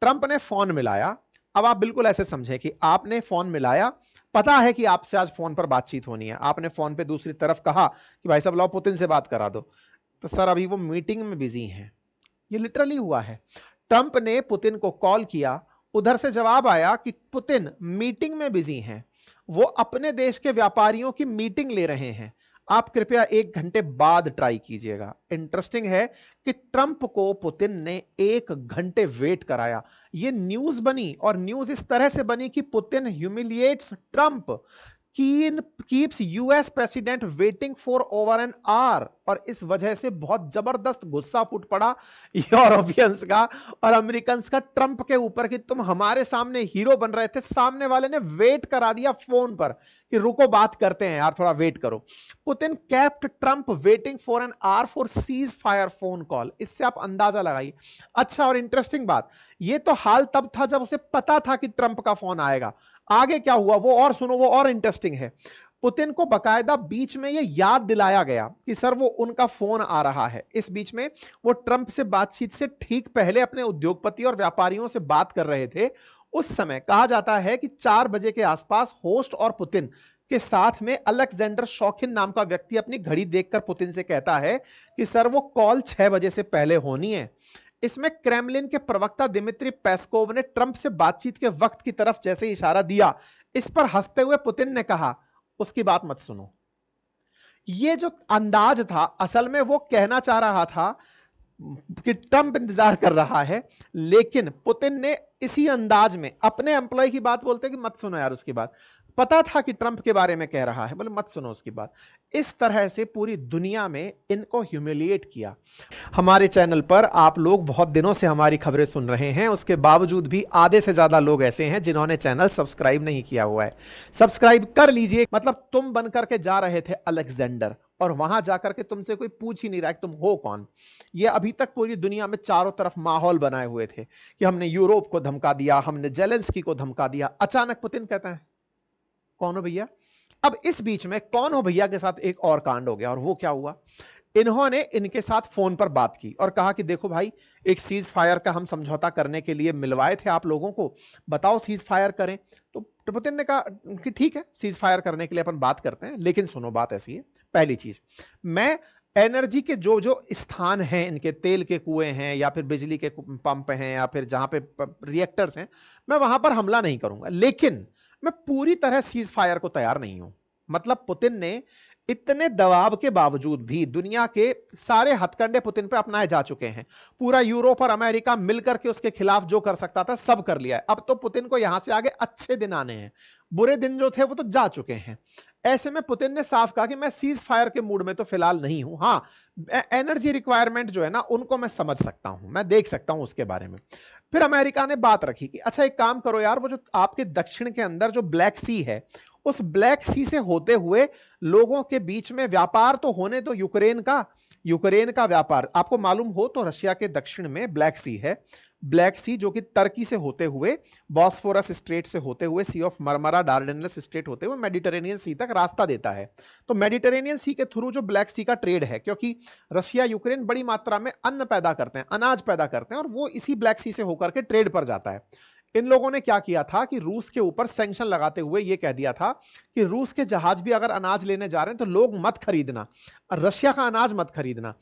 Trump ने phone मिलाया। अब आप बिल्कुल ऐसे समझें कि आपने फोन मिलाया, पता है कि आपसे आज फोन पर बातचीत होनी है, आपने फोन पे दूसरी तरफ कहा कि भाई साहब लाओ पुतिन से बात करा दो, तो सर अभी वो मीटिंग में बिजी हैं। ये लिटरली हुआ है। ट्रंप ने पुतिन को कॉल किया, उधर से जवाब आया कि पुतिन मीटिंग में बिजी हैं, वो अपने देश के व्यापारियों की मीटिंग ले रहे हैं, आप कृपया 1 घंटे बाद ट्राई कीजिएगा। इंटरेस्टिंग है कि ट्रंप को पुतिन ने 1 घंटे वेट कराया। ये न्यूज बनी और न्यूज इस तरह से बनी कि Putin humiliates Trump, keeps US president waiting for over an hour, और इस वजह से बहुत जबरदस्त गुस्सा फूट पड़ा यूरोपियंस का और अमेरिकन का ट्रंप के ऊपर कि तुम हमारे सामने हीरो बन रहे थे, सामने वाले ने वेट करा दिया फोन पर कि रुको बात करते हैं यार, थोड़ा वेट करो। Putin kept Trump waiting for an hour for cease fire phone call. इससे आप अंदाजा लगाइए। अच्छा, और इंटरेस्टिंग बात, ये तो हाल तब था जब उसे पता था कि ट्रंप का फोन आएगा। आगे क्या हुआ वो और सुनो, वो और इंटरेस्टिंग है। पुतिन को बकायदा बीच में ये याद दिलाया गया कि सर वो उनका फोन आ रहा है। इस बीच में वो ट्रंप से बातचीत से ठीक पहले अपने उद्योगपति और व्यापारियों से बात कर रहे थे। उस समय कहा जाता है कि 4 बजे के आसपास होस्ट और पुतिन के साथ में अलेक्जेंडर शौकिन नाम का व्यक्ति अपनी घड़ी देखकर पुतिन से कहता है कि सर वो कॉल 6 बजे से पहले होनी है। इसमें क्रेमलिन के प्रवक्ता दिमित्री पेस्कोव ने ट्रंप से बातचीत के वक्त की तरफ जैसे इशारा दिया, इस पर हंसते हुए पुतिन ने कहा उसकी बात मत सुनो। ये जो अंदाज था, असल में वो कहना चाह रहा था कि ट्रंप इंतजार कर रहा है, लेकिन पुतिन ने इसी अंदाज में अपने एम्प्लॉय की बात बोलते कि मत सुनो यार उसकी बात, पता था कि ट्रंप के बारे में कह रहा है, बोले मत सुनो उसकी बात। इस तरह से पूरी दुनिया में इनको ह्यूमिलिएट किया। हमारे चैनल पर आप लोग बहुत दिनों से हमारी खबरें सुन रहे हैं, उसके बावजूद भी आधे से ज्यादा लोग ऐसे हैं जिन्होंने चैनल सब्सक्राइब नहीं किया हुआ है। सब्सक्राइब कर लीजिए। मतलब तुम बन करके जा रहे थे अलेक्जेंडर, और वहां जाकर के तुमसे कोई पूछ ही नहीं रहा कि तुम हो कौन। ये अभी तक पूरी दुनिया में चारों तरफ माहौल बनाए हुए थे कि हमने यूरोप को धमका दिया, हमने जेलेंस्की को धमका दिया। अचानक पुतिन कहता है कौन हो भैया। अब इस बीच में कौन हो भैया के साथ एक और कांड हो गया, और वो क्या हुआ, इन्होंने इनके साथ फोन पर बात की और कहा कि देखो भाई, एक सीज फायर का हम समझौता करने के लिए मिलवाए थे आप लोगों को, बताओ सीज फायर करें। तो पुतिन ने कहा कि ठीक है, सीज फायर करने के लिए अपन बात करते हैं, लेकिन सुनो बात ऐसी है, पहली चीज, मैं एनर्जी के जो जो स्थान हैं, इनके तेल के कुएं हैं या फिर बिजली के पंप हैं या फिर जहां पे रिएक्टर्स हैं, मैं वहां पर हमला नहीं करूंगा, लेकिन मैं पूरी तरह सीज फायर को तैयार नहीं हूं। मतलब पुतिन ने इतने दबाव के बावजूद भी, दुनिया के सारे हथकंडे पुतिन पे अपनाए जा चुके हैं, पूरा यूरोप और अमेरिका मिलकर के उसके खिलाफ जो कर सकता था सब कर लिया है। अब तो पुतिन को यहां से आगे अच्छे दिन आने हैं, बुरे दिन जो थे वो तो जा चुके हैं। ऐसे में पुतिन ने साफ कहा कि मैं सीज फायर के मूड में तो फिलहाल नहीं हूं। हाँ, एनर्जी रिक्वायरमेंट जो है ना, उनको मैं समझ सकता हूं, मैं देख सकता हूं उसके बारे में। फिर अमेरिका ने बात रखी कि अच्छा एक काम करो यार, वो जो आपके दक्षिण के अंदर जो ब्लैक सी है, उस ब्लैक सी से होते हुए लोगों के बीच में व्यापार तो होने दो, यूक्रेन का व्यापार। आपको मालूम हो तो रशिया के दक्षिण में ब्लैक सी है, ब्लैक सी जो कि टर्की से होते हुए, बॉस्फोरस स्ट्रेट से होते हुए, सी ऑफ मरमरा, डार्डेनल्स स्ट्रेट होते हुए मेडिटेरेनियन सी तक रास्ता देता है। तो मेडिटेरेनियन सी के थ्रू जो ब्लैक सी का ट्रेड है, क्योंकि रशिया यूक्रेन बड़ी मात्रा में अन्न पैदा करते हैं, अनाज पैदा करते हैं, और वो इसी ब्लैक सी से होकर के ट्रेड पर जाता है। इन लोगों ने क्या किया था कि रूस के ऊपर सैंक्शन लगाते हुए यह कह दिया था कि रूस के जहाज भी अगर अनाज लेने जा रहे हैं तो लोग मत खरीदना, रशिया का अनाज मत खरीदना।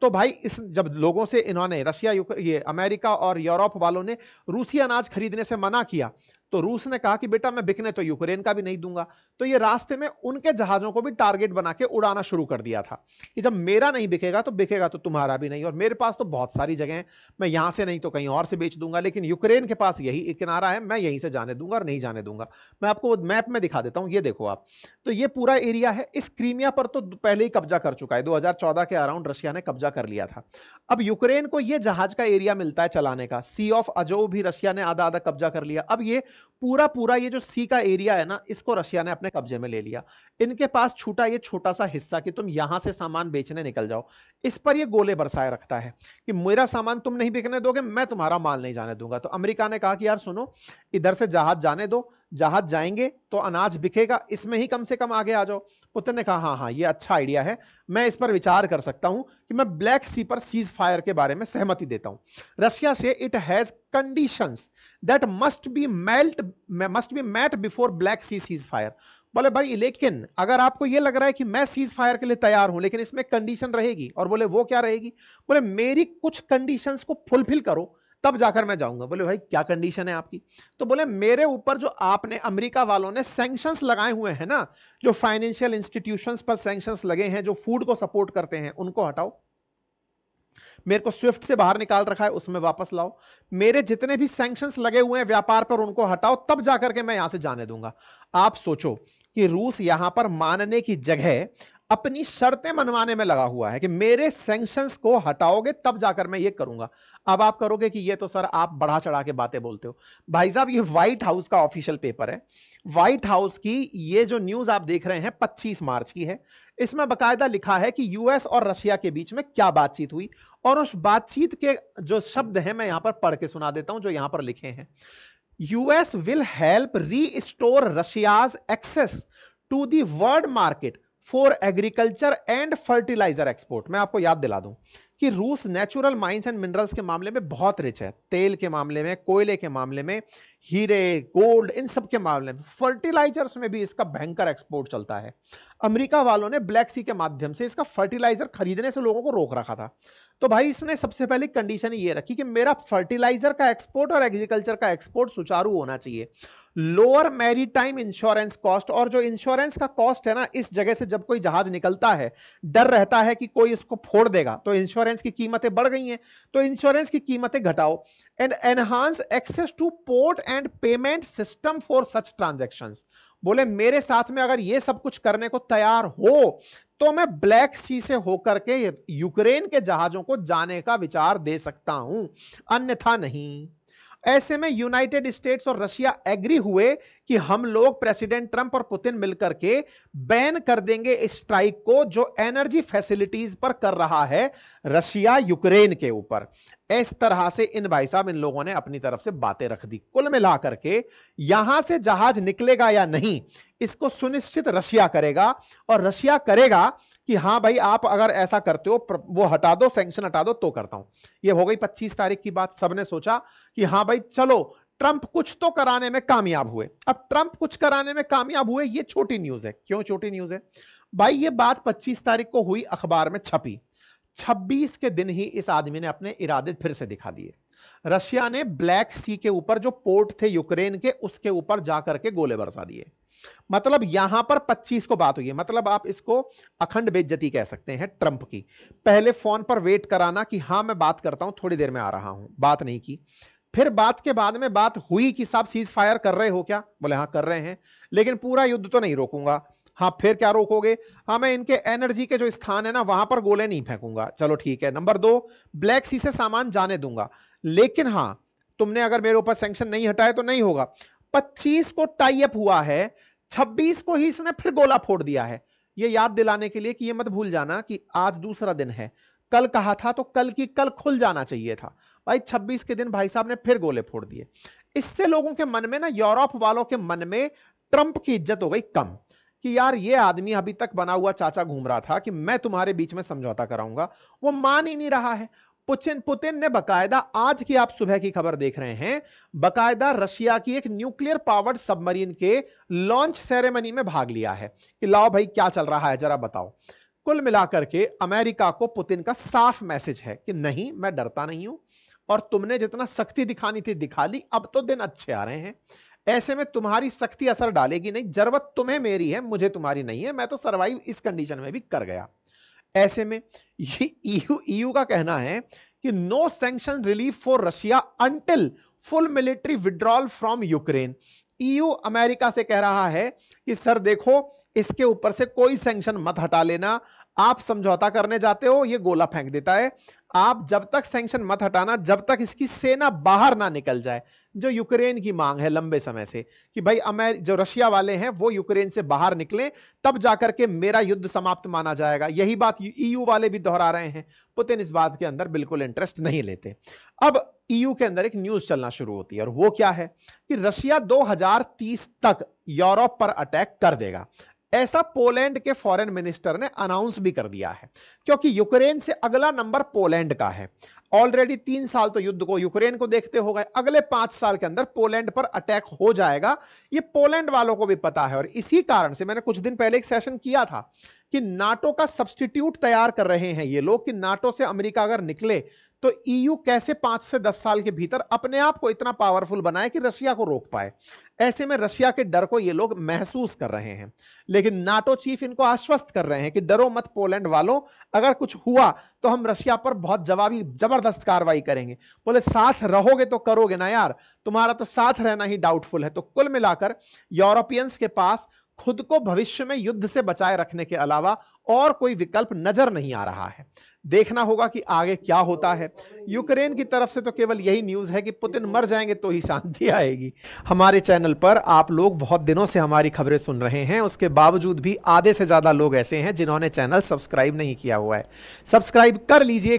तो भाई इस जब लोगों से इन्होंने रशिया, ये अमेरिका और यूरोप वालों ने रूसी अनाज खरीदने से मना किया, तो रूस ने कहा कि बेटा मैं बिकने तो यूक्रेन का भी नहीं दूंगा। तो ये रास्ते में उनके जहाजों को भी टारगेट बना के उड़ाना शुरू कर दिया था कि जब मेरा नहीं बिकेगा तो तुम्हारा भी नहीं, और मेरे पास तो बहुत सारी जगह है, मैं यहां से नहीं तो कहीं और से बेच दूंगा, लेकिन यूक्रेन के पास यही एक किनारा है, मैं यहीं से जाने दूंगा और नहीं जाने दूंगा। मैं आपको मैप में दिखा देता हूं, ये देखो आप। तो ये पूरा एरिया है, इस क्रीमिया पर तो पहले ही कब्जा कर चुका है, 2014 के अराउंड रशिया ने कब्जा कर लिया था। अब यूक्रेन को ये जहाज का एरिया मिलता है चलाने का, सी ऑफ अजोव भी रशिया ने आधा आधा कब्जा कर लिया। अब ये पूरा पूरा ये जो सी का एरिया है ना, इसको रशिया ने अपने कब्जे में ले लिया। इनके पास छूटा ये छोटा सा हिस्सा कि तुम यहां से सामान बेचने निकल जाओ, इस पर ये गोले बरसाए रखता है कि मेरा सामान तुम नहीं बिकने दोगे, मैं तुम्हारा माल नहीं जाने दूंगा। तो अमेरिका ने कहा कि यार सुनो, इधर से जहाज जाने दो, जहाज जाएंगे तो अनाज बिकेगा, इसमें ही कम से कम आगे आ जाओ। पुतिन ने कहा हाँ हाँ ये अच्छा आइडिया है, मैं इस पर विचार कर सकता हूं कि मैं ब्लैक सी पर सीज फायर के बारे में सहमति देता हूं। रशिया से it has conditions that must be met before black sea ceasefire. बोले भाई लेकिन अगर आपको यह लग रहा है कि मैं सीज फायर के लिए तैयार हूं, लेकिन इसमें कंडीशन रहेगी। और बोले वो क्या रहेगी? बोले मेरी कुछ कंडीशंस को फुलफिल करो तब जाकर मैं जाऊंगा। बोले भाई क्या कंडीशन है आपकी? तो बोले मेरे ऊपर जो आपने अमेरिका वालों ने सैंक्शंस लगाए हुए हैं ना, जो फाइनेंशियल इंस्टीट्यूशंस पर सैंक्शंस लगे हैं, जो फूड को सपोर्ट करते हैं, उनको हटाओ। मेरे को स्विफ्ट से बाहर निकाल रखा है, उसमें वापस लाओ। मेरे जितने भी सैंक्शंस लगे हुए हैं व्यापार पर, उनको हटाओ, तब जाकर के मैं यहां से जाने दूंगा। आप सोचो कि रूस यहां पर मानने की जगह अपनी शर्तें मनवाने में लगा हुआ है कि मेरे सैंक्शंस को हटाओगे तब जाकर मैं ये करूंगा। अब आप करोगे कि ये तो सर आप बढ़ा चढ़ा के बातें बोलते हो। भाई साहब ये व्हाइट हाउस का ऑफिशियल पेपर है। व्हाइट हाउस की ये जो न्यूज आप देख रहे हैं 25 मार्च की है। इसमें बकायदा लिखा है कि यूएस और रशिया के बीच में क्या बातचीत हुई, और उस बातचीत के जो शब्द हैं मैं यहां पर पढ़ के सुना देता हूं जो यहां पर लिखे हैं। US will help restore Russia's access to the world market for agriculture and fertiliser export. मैं आपको याद दिला दूं कि रूस नेचुरल माइंस एंड मिनरल्स के मामले में बहुत रिच है। तेल के मामले में, कोयले के मामले में, हीरे, गोल्ड, इन सब के मामले में, फर्टिलाइजर्स में भी इसका भयंकर एक्सपोर्ट चलता है। अमेरिका वालों ने ब्लैक सी के माध्यम से इसका फर्टिलाइजर खरीदने से लोगों को रोक रखा था। तो भाई इसने सबसे पहले कंडीशन ये रखी कि मेरा फर्टिलाइजर का एक्सपोर्ट और एग्रीकल्चर का एक्सपोर्ट सुचारू होना चाहिए। लोअर मैरीटाइम इंश्योरेंस कॉस्ट, और जो इंश्योरेंस का कॉस्ट है ना, इस जगह से जब कोई जहाज निकलता है डर रहता है कि कोई इसको फोड़ देगा, तो इंश्योरेंस की कीमतें बढ़ गई हैं, तो इंश्योरेंस की कीमतें घटाओ। And enhance access to port and payment system for such transactions. बोले मेरे साथ में अगर ये सब कुछ करने को तैयार हो तो मैं ब्लैक सी से होकर के यूक्रेन के जहाजों को जाने का विचार दे सकता हूं, अन्यथा नहीं। ऐसे में यूनाइटेड स्टेट्स और रशिया एग्री हुए कि हम लोग प्रेसिडेंट ट्रंप और पुतिन मिलकर के बैन कर देंगे स्ट्राइक को जो एनर्जी फैसिलिटीज पर कर रहा है रशिया यूक्रेन के ऊपर। इस तरह से इन भाई साहब इन लोगों ने अपनी तरफ से बातें रख दी। कुल मिलाकर के यहां से जहाज निकलेगा या नहीं, इसको सुनिश्चित रशिया करेगा। और रशिया करेगा कि हां भाई आप अगर ऐसा करते हो, वो हटा दो, सैंक्शन हटा दो, तो करता हूं। ये हो गई 25 तारीख की बात। सबने सोचा कि हां भाई चलो ट्रंप कुछ तो कराने में कामयाब हुए। अब ट्रंप कुछ कराने में कामयाब हुए, ये छोटी न्यूज है। क्यों छोटी न्यूज है भाई? ये बात 25 तारीख को हुई, अखबार में छपी। 26 के दिन ही इस आदमी ने अपने इरादे फिर से दिखा दिए। रशिया ने ब्लैक सी के ऊपर जो पोर्ट थे यूक्रेन के, उसके ऊपर जाकर के गोले बरसा दिए। मतलब यहां पर 25 को बात हुई है। मतलब आप इसको अखंड बेइज्जती कह सकते हैं ट्रंप की। पहले फोन पर वेट कराना कि हां मैं बात करता हूं, थोड़ी देर में आ रहा हूं, बात नहीं की। फिर बात के बाद में बात हुई कि साहब सीज फायर कर रहे हो क्या? बोले हां कर रहे हैं, लेकिन पूरा युद्ध तो नहीं रोकूंगा। हाँ फिर क्या रोकोगे? हाँ मैं इनके एनर्जी के जो स्थान है ना वहां पर गोले नहीं फेंकूंगा। चलो ठीक है। नंबर 2, ब्लैक सी से सामान जाने दूंगा, लेकिन हां तुमने अगर मेरे ऊपर सैंक्शन नहीं हटाए तो नहीं होगा। 25 को टाई अप हुआ है, 26 को ही इसने फिर गोला फोड़ दिया है। ये याद दिलाने के लिए कि ये मत भूल जाना कि आज दूसरा दिन है। कल कहा था तो कल की कल खुल जाना चाहिए था भाई। 26 के दिन भाई साहब ने फिर गोले फोड़ दिए। इससे लोगों के मन में ना, यूरोप वालों के मन में ट्रंप की इज्जत हो गई कम कि यार ये आदमी अभी तक बना हुआ चाचा घूम रहा था कि मैं तुम्हारे बीच में समझौता कराऊंगा, वो मान ही नहीं रहा है। पुतिन ने बकायदा, आज की आप सुबह की खबर देख रहे हैं, बकायदा रशिया की एक न्यूक्लियर पावर्ड सबमरीन के लॉन्च सेरेमनी में भाग लिया है कि लाओ भाई क्या चल रहा है जरा बताओ। कुल मिलाकर के अमेरिका को पुतिन का साफ मैसेज है कि नहीं मैं डरता नहीं हूं, और तुमने जितना सख्ती दिखानी थी दिखा ली, अब तो दिन अच्छे आ रहे हैं। ऐसे में तुम्हारी सख्ती असर डालेगी नहीं। जरूरत तुम्हें मेरी है, मुझे तुम्हारी नहीं है। मैं तो सरवाइव इस कंडीशन में भी कर गया। ऐसे में ये ईयू का कहना है कि no sanction relief for Russia until full military withdrawal from Ukraine. EU America से कह रहा है कि सर देखो इसके ऊपर से कोई सैंक्शन मत हटा लेना, आप समझौता करने जाते हो, ये गोला फेंक देता है। आप जब तक सैंक्शन मत हटाना, जब तक इसकी सेना बाहर ना निकल जाए, जो यूक्रेन की मांग है लंबे समय से कि भाई जो रशिया वाले हैं वो यूक्रेन से बाहर निकले, तब जाकर के मेरा युद्ध समाप्त माना जाएगा। यही बात ईयू वाले भी दोहरा रहे हैं। पुतिन इस बात के अंदर बिल्कुल इंटरेस्ट नहीं लेते। अब ईयू के अंदर एक न्यूज चलना शुरू होती है, और वो क्या है कि रशिया 2030 तक यूरोप पर अटैक कर देगा। ऐसा पोलैंड के फॉरेन मिनिस्टर ने अनाउंस भी कर दिया है, क्योंकि यूक्रेन से अगला नंबर पोलैंड का है। ऑलरेडी 3 साल तो युद्ध को यूक्रेन को देखते हो गए, अगले 5 साल के अंदर पोलैंड पर अटैक हो जाएगा। ये पोलैंड वालों को भी पता है, और इसी कारण से मैंने कुछ दिन पहले एक सेशन किया था कि नाटो का सब्स्टिट्यूट तैयार कर रहे हैं ये लोग, कि नाटो से अमेरिका अगर निकले तो ईयू कैसे 5 से 10 साल के भीतर अपने आप को इतना पावरफुल बनाए कि रशिया को रोक पाए। ऐसे में रशिया के डर को ये लोग महसूस कर रहे हैं, लेकिन नाटो चीफ इनको आश्वस्त कर रहे हैं कि डरो मत पोलैंड वालों, अगर कुछ हुआ तो हम रशिया पर बहुत जबरदस्त कार्रवाई करेंगे। बोले साथ रहोगे तो करोगे ना यार, तुम्हारा तो साथ रहना ही डाउटफुल है। तो कुल मिलाकर यूरोपियंस के पास खुद को भविष्य में युद्ध से बचाए रखने के अलावा और कोई विकल्प नजर नहीं आ रहा है। देखना होगा कि आगे क्या होता है। यूक्रेन की तरफ से तो केवल यही न्यूज़ है कि पुतिन मर जाएंगे तो ही शांति आएगी। हमारे चैनल पर आप लोग बहुत दिनों से हमारी खबरें सुन रहे हैं, उसके बावजूद भी आधे से ज़्यादा लोग ऐसे हैं जिन्होंने चैनल सब्सक्राइब नहीं किया हुआ है। सब्सक्राइब कर लीजिए।